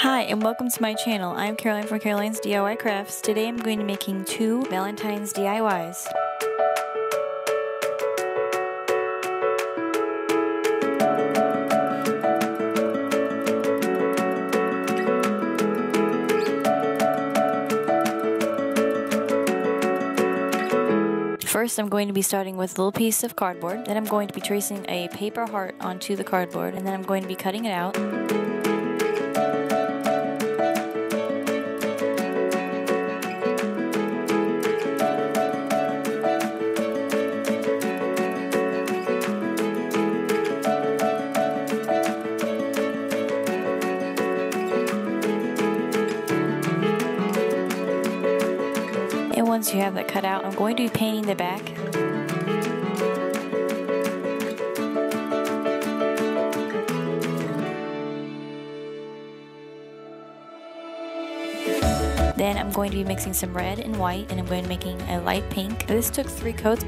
Hi and welcome to my channel. I'm Caroline from Caroline's DIY Crafts. Today I'm going to be making 2 Valentine's DIYs. First, I'm going to be starting with a little piece of cardboard. Then I'm going to be tracing a paper heart onto the cardboard, and then I'm going to be cutting it out. And once you have that cut out, I'm going to be painting the back. Then I'm going to be mixing some red and white, and I'm going to be making a light pink. This took 3 coats.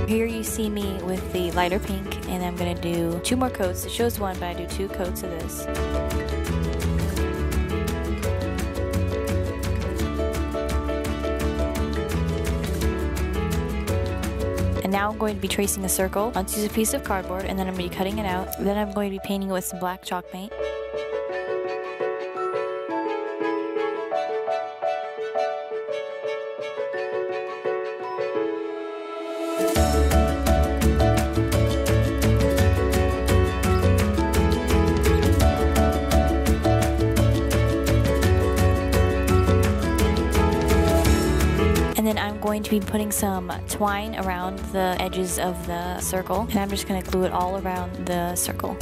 Here you see me with the lighter pink, and I'm going to do 2 more coats. It shows 1, but I do 2 coats of this. And now I'm going to be tracing a circle onto a piece of cardboard, and then I'm going to be cutting it out. Then I'm going to be painting it with some black chalk paint. And then I'm going to be putting some twine around the edges of the circle, and I'm just going to glue it all around the circle.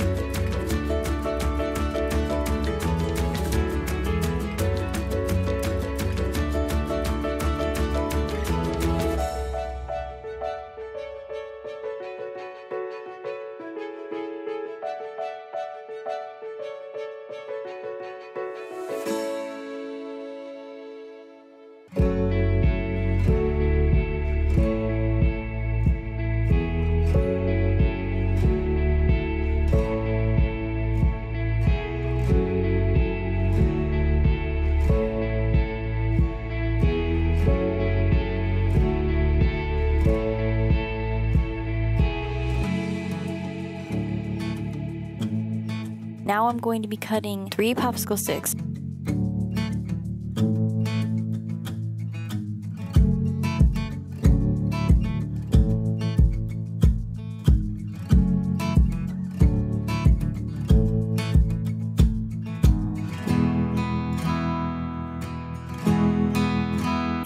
Now I'm going to be cutting 3 popsicle sticks.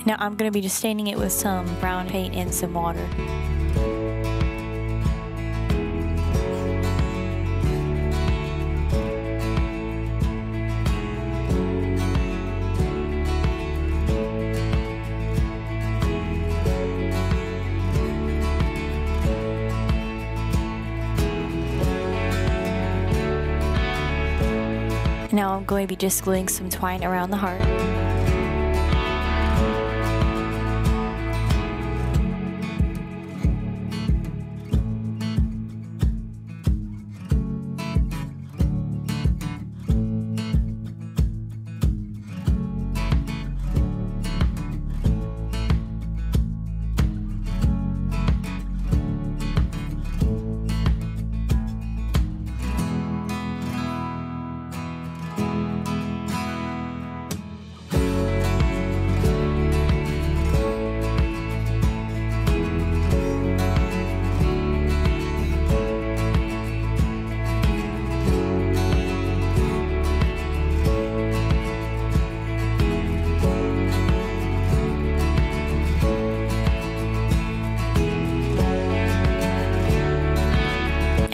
Now I'm going to be just staining it with some brown paint and some water. Now I'm going to be just gluing some twine around the heart.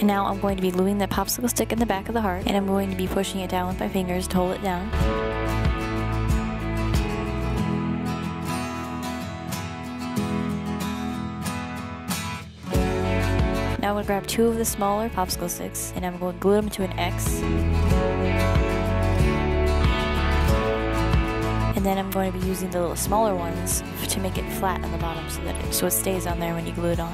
And now I'm going to be gluing the popsicle stick in the back of the heart, and I'm going to be pushing it down with my fingers to hold it down. Now I'm going to grab 2 of the smaller popsicle sticks and I'm going to glue them to an X. And then I'm going to be using the little smaller ones to make it flat on the bottom so it stays on there when you glue it on.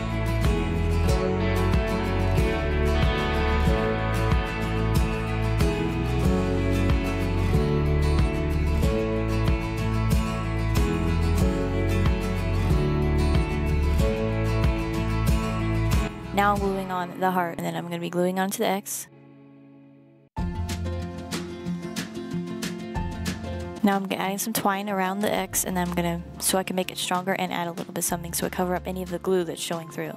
Now I'm gluing on the heart, and then I'm going to be gluing onto the X. Now I'm adding some twine around the X, and then so I can make it stronger and add a little bit of something so it cover up any of the glue that's showing through.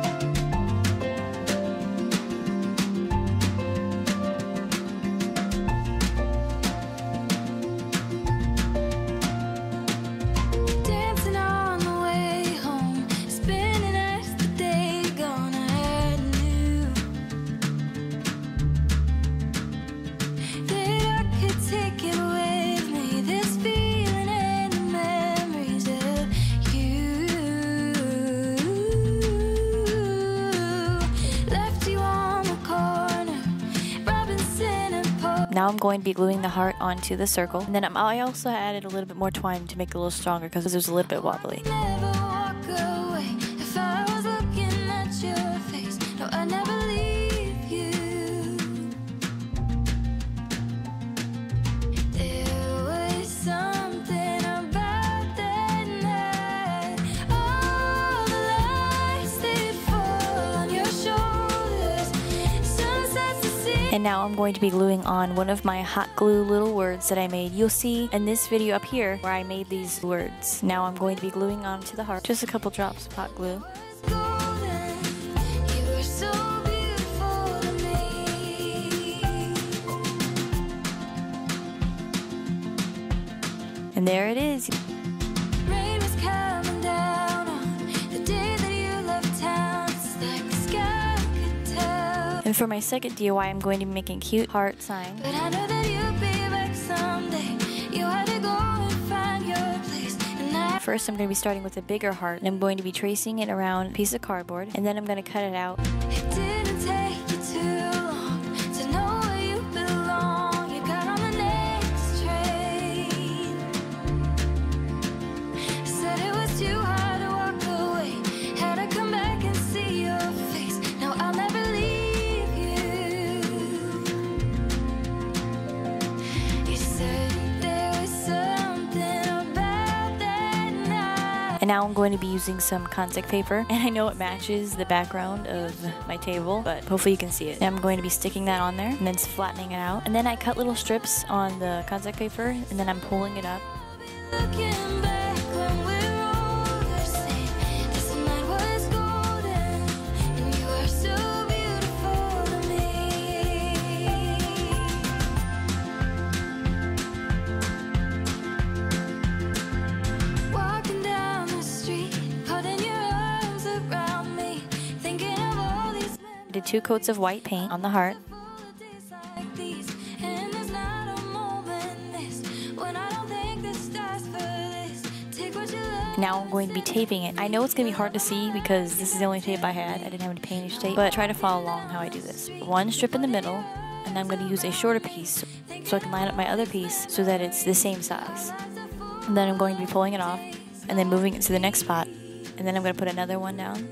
Now I'm going to be gluing the heart onto the circle, and then I also added a little bit more twine to make it a little stronger because it was a little bit wobbly. And now I'm going to be gluing on one of my hot glue little words that I made. You'll see in this video up here where I made these words. Now I'm going to be gluing onto the heart. Just a couple drops of hot glue. And there it is. And for my second DIY, I'm going to be making a cute heart sign. But I know that you'll be back someday. You had to go and find your place. First, I'm going to be starting with a bigger heart, and I'm going to be tracing it around a piece of cardboard, and then I'm going to cut it out. It didn't take you too long to know where you belong. You got on the next train. Said it was too hard to walk away. Had to come back and see your face. Now I'll never leave. And now I'm going to be using some contact paper, and I know it matches the background of my table, but hopefully you can see it. And I'm going to be sticking that on there and then flattening it out. And then I cut little strips on the contact paper, and then I'm pulling it up. I did 2 coats of white paint on the heart. Now I'm going to be taping it. I know it's going to be hard to see because this is the only tape I had. I didn't have any painter's tape, but try to follow along how I do this. 1 strip in the middle, and I'm going to use a shorter piece so I can line up my other piece so that it's the same size. And then I'm going to be pulling it off and then moving it to the next spot, and then I'm going to put another one down.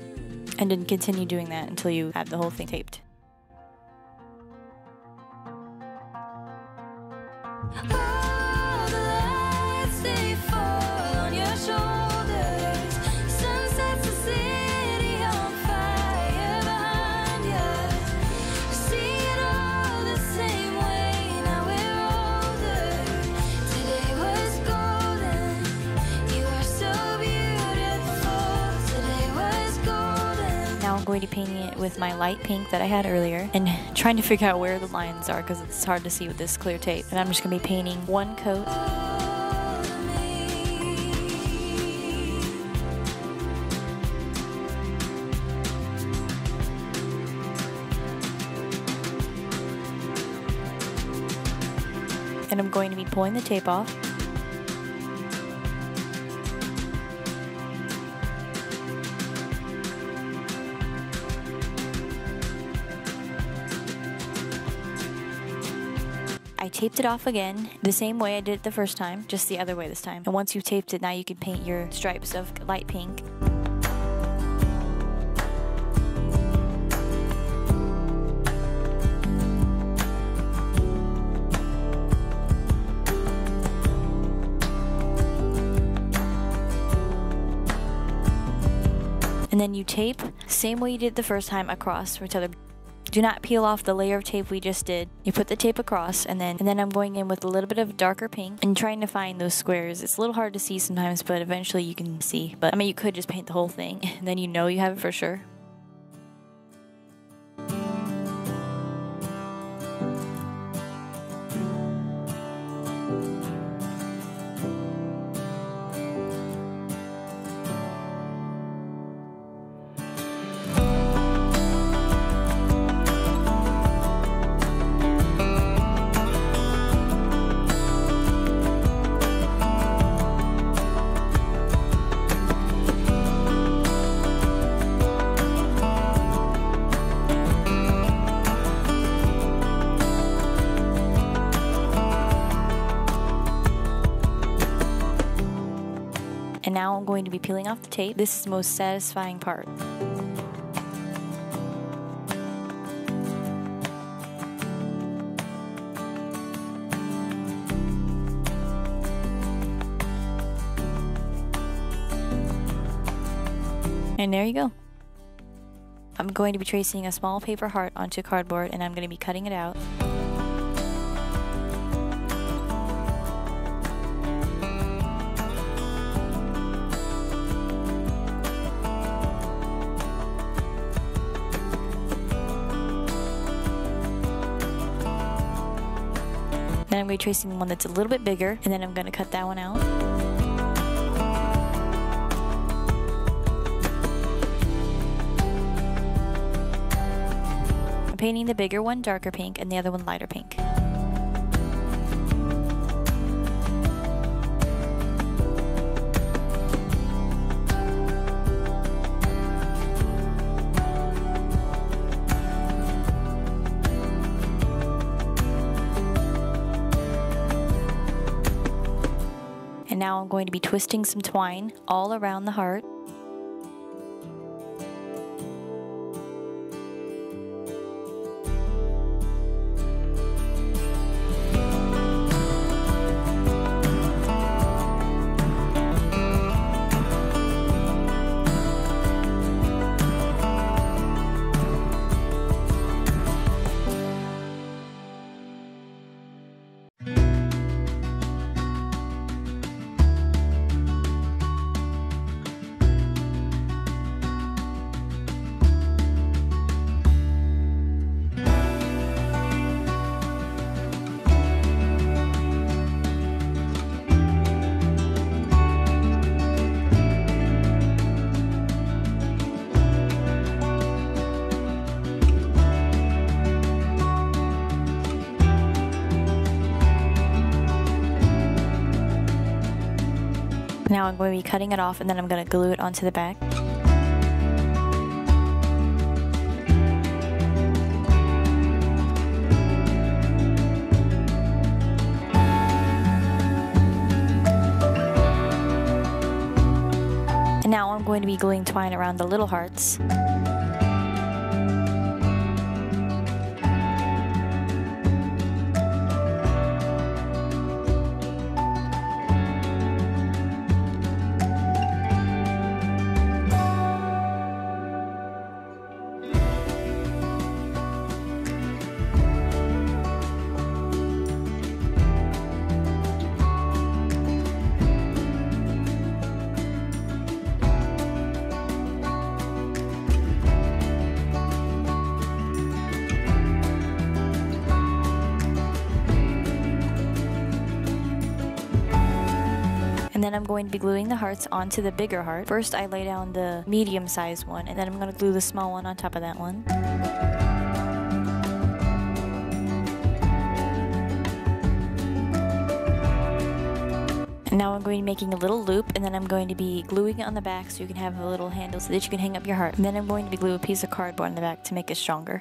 And then continue doing that until you have the whole thing taped. I'm going to be painting it with my light pink that I had earlier and trying to figure out where the lines are because it's hard to see with this clear tape. And I'm just going to be painting 1 coat. And I'm going to be pulling the tape off. I taped it off again, the same way I did it the first time, just the other way this time. And once you've taped it, now you can paint your stripes of light pink. And then you tape, same way you did the first time, across each other. Do not peel off the layer of tape we just did. You put the tape across, and then I'm going in with a little bit of darker pink and trying to find those squares. It's a little hard to see sometimes, but eventually you can see. But I mean, you could just paint the whole thing, and then you know you have it for sure. And now I'm going to be peeling off the tape. This is the most satisfying part. And there you go. I'm going to be tracing a small paper heart onto cardboard, and I'm going to be cutting it out. Then I'm going to be tracing one that's a little bit bigger, and then I'm going to cut that one out. I'm painting the bigger one darker pink and the other one lighter pink. And now I'm going to be twisting some twine all around the heart. Now I'm going to be cutting it off, and then I'm going to glue it onto the back. And now I'm going to be gluing twine around the little hearts. And then I'm going to be gluing the hearts onto the bigger heart. First I lay down the medium-sized one, and then I'm going to glue the small one on top of that one. And now I'm going to be making a little loop, and then I'm going to be gluing it on the back so you can have a little handle so that you can hang up your heart. And then I'm going to be glue a piece of cardboard on the back to make it stronger.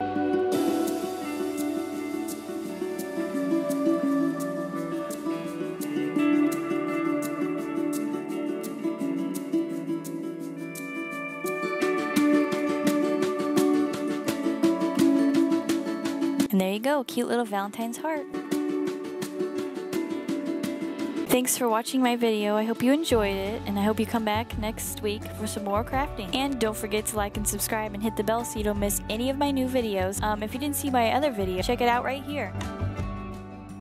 And there you go, cute little Valentine's heart. Thanks for watching my video. I hope you enjoyed it, and I hope you come back next week for some more crafting. And don't forget to like and subscribe and hit the bell so you don't miss any of my new videos. If you didn't see my other video, check it out right here.